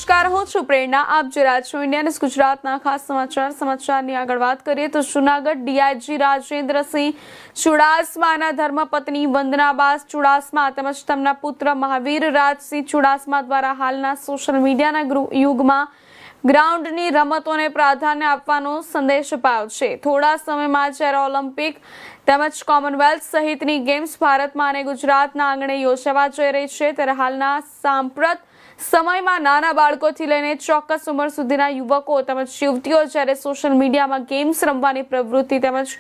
નમસ્કાર, હું છું પ્રેરણા. આપ જોઈ રહ્યા છો ઇન્ડિયા ન્યૂઝ ગુજરાતના ખાસ સમાચારની આગળ વાત કરીએ તો જૂનાગઢ ડીઆઈજી રાજેન્દ્રસિંહ ચુડાસમાના ધર્મપત્ની વંદનાબા ચુડાસમા તેમજ તેમના પુત્ર મહાવીર રાજસિંહ ચુડાસમા દ્વારા હાલના સોશિયલ મીડિયાના યુગમાં ગ્રાઉન્ડની રમતોને પ્રાધાન્ય આપવાનો સંદેશ અપાયો છે. થોડા સમયમાં જ્યારે ઓલિમ્પિક તેમજ કોમનવેલ્થ સહિતની ગેમ્સ ભારતમાં અને ગુજરાતના આંગણે યોજાવા જઈ રહી છે, ત્યારે હાલના સાંપ્રત સમયમાં નાના બાળકોથી લઈને ચોક્કસ ઉંમર સુધીના યુવકો તેમજ યુવતીઓ જ્યારે સોશિયલ મીડિયામાં ગેમ્સ રમવાની પ્રવૃત્તિ તેમજ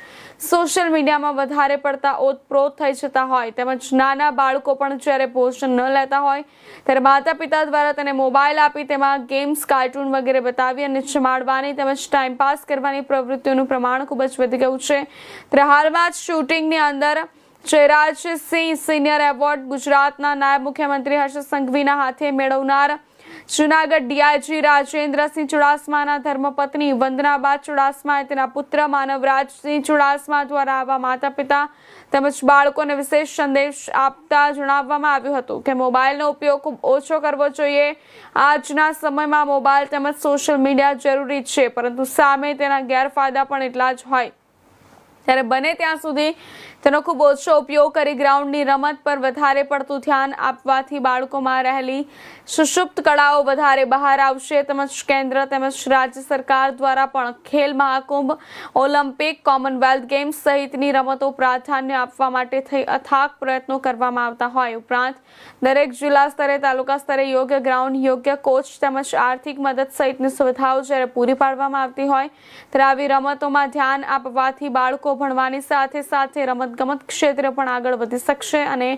સોશિયલ મીડિયામાં વધારે પડતા ઓતપ્રોત થઈ જતા હોય તેમજ નાના બાળકો પણ જ્યારે ભોજન ન લેતા હોય ત્યારે માતા પિતા દ્વારા તેને મોબાઈલ આપી તેમાં ગેમ્સ, કાર્ટૂન વગેરે બતાવી અને જમાડવાની તેમજ ટાઈમપાસ કરવાની પ્રવૃત્તિઓનું પ્રમાણ ખૂબ જ વધી ગયું છે. ત્યારે હાલમાં જ શૂટિંગની અંદર જયરાજસિંહ સિનિયર એવોર્ડ ગુજરાતના નાયબ મુખ્યમંત્રી હર્ષ સંઘવીના હાથે મેળવનાર જૂનાગઢ ડીઆઈજી રાજેન્દ્રસિંહ ચુડાસમાના ધર્મપત્ની વંદનાબા ચુડાસમાએ તેના પુત્ર માનવરાજસિંહ ચુડાસમા દ્વારા આવા માતા પિતા તેમજ બાળકોને વિશેષ સંદેશ આપતા જણાવવામાં આવ્યું હતું કે મોબાઈલનો ઉપયોગ ખૂબ ઓછો કરવો જોઈએ. આજના સમયમાં મોબાઈલ તેમજ સોશિયલ મીડિયા જરૂરી છે, પરંતુ સામે તેના ગેરફાયદા પણ એટલા જ હોય, ત્યારે બને ત્યાં સુધી તેનો ખૂબ ઓછો ઉપયોગ કરી ગ્રાઉન્ડની રમત પર વધારે પડતું ધ્યાન આપવાથી બાળકોમાં રહેલી સુષુપ્ત કળાઓ વધારે બહાર આવશે. તેમજ કેન્દ્ર તેમજ રાજ્ય સરકાર દ્વારા પણ Khel Mahakumbh, Olympic, Commonwealth games સહિતની રમતો પ્રાધાન્ય આપવા માટે થઈ અથાગ પ્રયત્નો કરવામાં આવતા હોય ઉપરાંત દરેક જિલ્લા સ્તરે, તાલુકા સ્તરે યોગ્ય ગ્રાઉન્ડ, યોગ્ય કોચ તેમજ આર્થિક મદદ સહિતની સુવિધાઓ જ્યારે પૂરી પાડવામાં આવતી હોય ત્યારે આવી રમતોમાં ધ્યાન આપવાથી બાળકો ભણવાની સાથે સાથે રમતગમત ક્ષેત્રે પણ આગળ વધી શકશે અને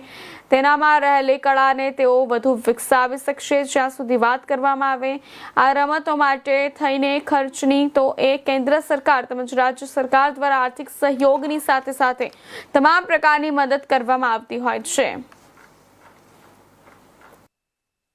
તેનામાં રહેલી કળાને તેઓ વધુ વિકસાવી શકશે. જ્યાં સુધી વાત કરવામાં આવે આ રમતો માટે થઈને ખર્ચની, તો એ કેન્દ્ર સરકાર તેમજ રાજ્ય સરકાર દ્વારા આર્થિક સહયોગની સાથે સાથે તમામ પ્રકારની મદદ કરવામાં આવતી હોય છે.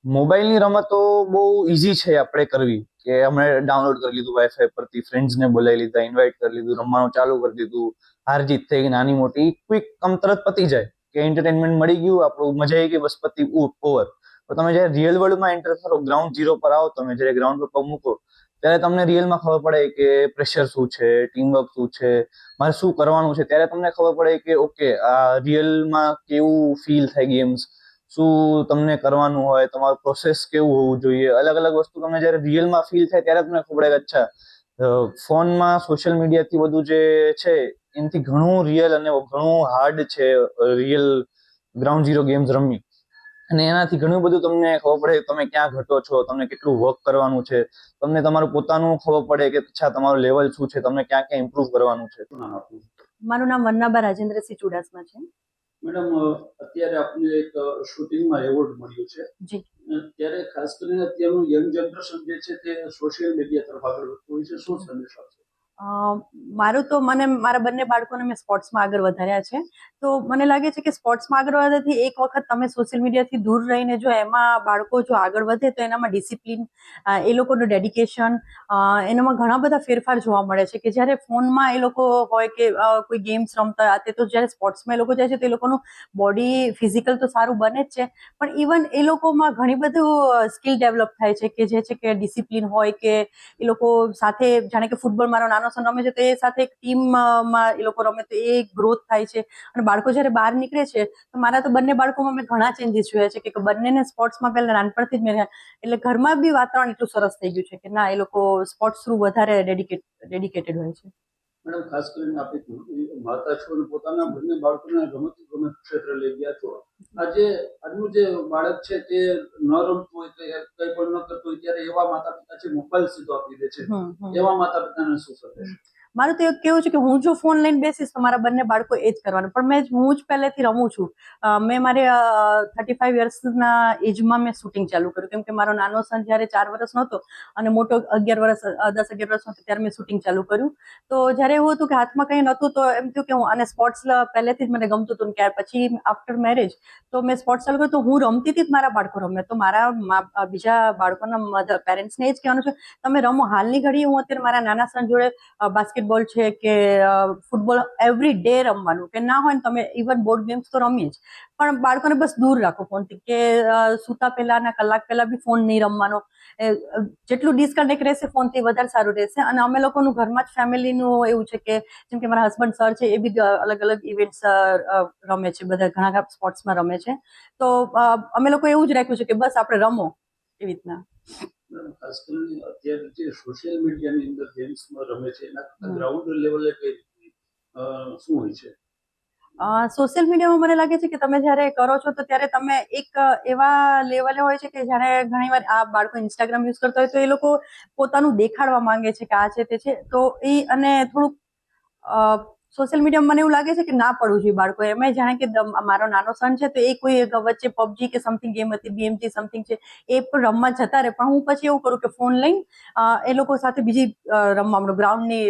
મોબાઈલની રમતો બહુ ઈઝી છે આપણે કરવી, કે અમે ડાઉનલોડ કરી લીધું વાઈફાઈ પરથી, ફ્રેન્ડ્સને બોલાવી લીધા, ઇન્વાઇટ કરી લીધું, રમવાનું ચાલુ કરી દીધું, હાર જીત થઈ ગઈ નાની મોટી, ક્વિક તરત પતી જાય કે એન્ટરટેનમેન્ટ મળી ગયું, આપણું મજા આવી ગઈ, બસ પતી ઓવર. તો તમે જ્યારે રિયલ વર્લ્ડમાં એન્ટર કરો, ગ્રાઉન્ડ ઝીરો પર આવો, તમે જ્યારે ગ્રાઉન્ડ પર પગ મૂકો ત્યારે તમને રિયલમાં ખબર પડે કે પ્રેશર શું છે, ટીમવર્ક શું છે, મારે શું કરવાનું છે. ત્યારે તમને ખબર પડે કે ઓકે, આ રિયલમાં કેવું ફીલ થાય ગેમ્સ, શું તમને કરવાનું હોય, તમારું પ્રોસેસ કેવું હોવું જોઈએ, અલગ અલગ વસ્તુ તમને જ્યારે રિયલમાં ફીલ થાય ત્યારે તમને ખબર પડે કે અચ્છા, ફોનમાં સોશિયલ મીડિયાથી બધું જે છે એનાથી ઘણું રિયલ અને ઘણું હાર્ડ છે રિયલ ગ્રાઉન્ડ ઝીરો ગેમ્સ રમવી. અને એનાથી ઘણું બધું તમને ખબર પડે તમે ક્યાં ઘટો છો, તમને કેટલું વર્ક કરવાનું છે, તમને તમારું પોતાનું ખબર પડે કે અચ્છા તમારું લેવલ શું છે, તમને ક્યાં ક્યાં ઇમ્પ્રુવ કરવાનું છે. મારું નામ વંદનાબા રાજેન્દ્રસિંહ ચુડાસમા છે. મેડમ, અત્યારે આપને એક શૂટિંગમાં એવોર્ડ મળ્યો છે. જી. ત્યારે ખાસ કરીને અત્યારનું યંગ જનરેશન જે છે તે સોશિયલ મીડિયા તરફ આગળ વધતું હોય છે, શું સંદેશ આપશો? મારું તો મારા બંને બાળકોને મેં સ્પોર્ટ્સમાં આગળ વધાર્યા છે, તો મને લાગે છે કે સ્પોર્ટ્સમાં આગળ વધવાથી એક વખત તમે સોશિયલ મીડિયાથી દૂર રહીને જો એમાં બાળકો જો આગળ વધે તો એનામાં ડિસિપ્લિન, એ લોકોનું ડેડિકેશન, એનામાં ઘણા બધા ફેરફાર જોવા મળે છે. કે જ્યારે ફોનમાં એ લોકો હોય કે કોઈ ગેમ્સ રમતા તે તો જ્યારે સ્પોર્ટ્સમાં એ લોકો જાય છે તો એ લોકોનું બોડી ફિઝિકલ તો સારું બને જ છે, પણ ઇવન એ લોકોમાં ઘણી બધું સ્કિલ ડેવલપ થાય છે કે જે છે કે ડિસિપ્લિન હોય, કે એ લોકો સાથે જાણે કે ફૂટબોલ મારો નાનો સન રમે છે તો એ સાથે એક ટીમમાં એ લોકો રમે તો એ ગ્રોથ થાય છે. અને બાળકો જ્યારે બહાર નીકળે છે તો મારા તો બંને બાળકોમાં મેં ઘણા ચેન્જીસ જોયા છે કે બંનેને સ્પોર્ટ્સમાં પહેલા નાનપણથી જ મેં, એટલે ઘરમાં બી વાતાવરણ એટલું સરસ થઈ ગયું છે કે ના, એ લોકો સ્પોર્ટ્સ થ્રુ વધારે ડેડિકેટેડ હોય છે. મેડમ, ખાસ કરીને આપણે માતા છો અને પોતાના બંને બાળકોને ગમત ક્ષેત્રે લઈ ગયા છો. આજનું જે બાળક છે તે ન રમતું હોય, કંઈ પણ ન કરતું હોય, ત્યારે એવા માતા પિતા છે મોબાઈલ સીધો આપી દે છે. એવા માતા પિતાને શું સંદેશ? મારું તો એવું કેવું છે કે હું જો ફોન લઈને બેસીશ તો મારા બંને બાળકો એ જ કરવાનું, પણ હું જ પહેલેથી રમું છું. મેં મારે 35 યર્સના એજમાં મેં શૂટિંગ ચાલુ કર્યું, કેમ કે મારો નાનો સન જ્યારે 4 વર્ષનો હતો અને મોટો 10-11 વર્ષનો હતો ત્યારે મેં શૂટિંગ ચાલુ કર્યું. તો જ્યારે એવું હતું કે હાથમાં કંઈ નહોતું તો એમ થયું કે હું, અને સ્પોર્ટ્સ પહેલેથી જ મને ગમતું હતું, ત્યાર પછી આફ્ટર મેરેજ તો મેં સ્પોર્ટ્સ ચાલુ કર્યું, તો હું રમતી હતી જ મારા બાળકો રમે. તો મારા બીજા બાળકોના પેરેન્ટ્સને એ જ કહેવાનું છે તમે રમો. હાલની ઘડીએ હું અત્યારે મારા નાના સન જોડે બાસ્કેટબોલ છે કે ફૂટબોલ એવરી ડે રમવાનું, કે ના હોય ને તમે ઇવન બોર્ડ ગેમ્સ તો રમીએ જ, પણ બાળકોને બસ દૂર રાખો ફોનથી, કે સૂતા પહેલાના કલાક પહેલા બી ફોન નહીં રમવાનો. જેટલું ડિસ્કનેક્ટ રહેશે ફોનથી વધારે સારું રહેશે. અને અમે લોકોનું ઘરમાં જ ફેમિલીનું એવું છે કે જેમ કે મારા હસબન્ડ સર છે એ બી અલગ અલગ ઇવેન્ટ્સ રમે છે, બધા ઘણા સ્પોર્ટ્સમાં રમે છે. તો અમે લોકો એવું જ રાખ્યું છે કે બસ આપણે રમો એવી રીતના. ખાસ કરીને અત્યારે જે સોશિયલ મીડિયાની અંદર ગેમ્સમાં રમે છે એના કરતાં ગ્રાઉન્ડ લેવલે કઈ રીતની શું હોય છે? સોશિયલ મીડિયામાં મને લાગે છે કે તમે જ્યારે કરો છો તો ત્યારે તમે એક એવા લેવલે હોય છે કે જ્યારે ઘણીવાર આ બાળકો ઇન્સ્ટાગ્રામ યુઝ કરતા હોય તો એ લોકો પોતાનું દેખાડવા માંગે છે કે આ છે તે છે, તો એ અને થોડુંક સોશિયલ મીડિયામાં મને એવું લાગે છે કે ના પડવું જોઈએ બાળકો. એમાં જાણે કે મારો નાનો સન છે તો એ કોઈ વચ્ચે પબજી કે સમથિંગ ગેમ હતી, BMG સમથિંગ છે, એ પણ રમવા જતા રહે, પણ હું પછી એવું કરું કે ફોન લઈને એ લોકો સાથે બીજી રમવા માંડું, ગ્રાઉન્ડની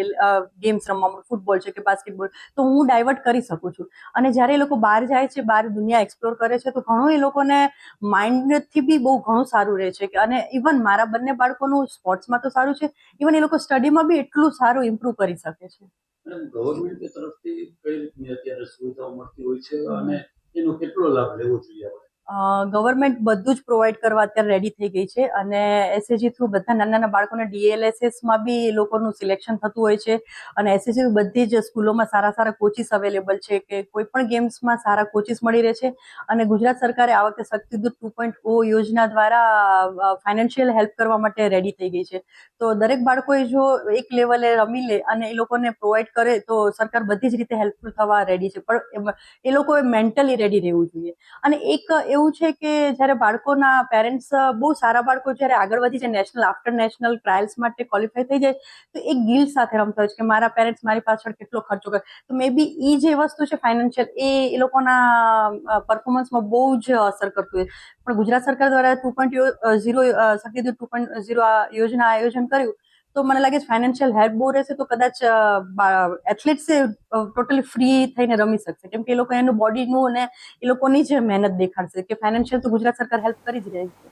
ગેમ્સ રમવા માંડું, ફૂટબોલ છે કે બાસ્કેટબોલ, તો હું ડાયવર્ટ કરી શકું છું. અને જ્યારે એ લોકો બહાર જાય છે, બહાર દુનિયા એક્સપ્લોર કરે છે, તો ઘણું એ લોકોને માઇન્ડથી બી બહુ ઘણું સારું રહે છે. અને ઇવન મારા બંને બાળકોનું સ્પોર્ટ્સમાં તો સારું છે, ઇવન એ લોકો સ્ટડીમાં બી એટલું સારું ઇમ્પ્રૂવ કરી શકે છે. ગવર્મેન્ટ તરફથી કઈ રીતની અત્યારે સુવિધાઓ મળતી હોય છે અને એનો કેટલો લાભ લેવો જોઈએ આપણે? ગવર્મેન્ટ બધું જ પ્રોવાઈડ કરવા અત્યારે રેડી થઈ ગઈ છે. અને SHG થ્રુ બધા નાના નાના બાળકોને DLSSમાં બી એ લોકોનું સિલેક્શન થતું હોય છે. અને SHG બધી જ સ્કૂલોમાં સારા સારા કોચિસ અવેલેબલ છે કે કોઈ પણ ગેમ્સમાં સારા કોચિસ મળી રહે છે. અને ગુજરાત સરકારે આ વખતે શક્તિદૂત 2.0 યોજના દ્વારા ફાઇનાન્શિયલ હેલ્પ કરવા માટે રેડી થઈ ગઈ છે. તો દરેક બાળકોએ જો એક લેવલે રમી લે અને એ લોકોને પ્રોવાઈડ કરે તો સરકાર બધી જ રીતે હેલ્પફુલ થવા રેડી છે. પણ એ લોકોએ મેન્ટલી રેડી રહેવું જોઈએ. અને એક એવું છે કે જ્યારે બાળકોના પેરેન્ટ્સ બહુ સારા બાળકો જ્યારે આગળ વધી જાય, નેશનલ આફ્ટર નેશનલ ટ્રાયલ્સ માટે ક્વોલિફાય થઈ જાય, તો એક ગિલ્ટ સાથે રમતા હોય છે કે મારા પેરેન્ટ્સ મારી પાછળ કેટલો ખર્ચો કરે. તો મે બી એ જે વસ્તુ છે ફાઇનાન્શિયલ, એ લોકોના પરફોર્મન્સમાં બહુ જ અસર કરતું હોય. પણ ગુજરાત સરકાર દ્વારા 2.0 શક્તિદૂત 2.0 યોજના આયોજન કર્યું, તો મને લાગે છે ફાઇનાન્શિયલ હેલ્પ બહુ રહેશે તો કદાચ એથ્લેટ્સ ટોટલી ફ્રી થઈને રમી શકશે, કેમ કે એ લોકો એનું બોડીનું અને એ લોકોની જ મહેનત દેખાડશે કે ફાઇનાન્શિયલ તો ગુજરાત સરકાર હેલ્પ કરી જ રહી છે.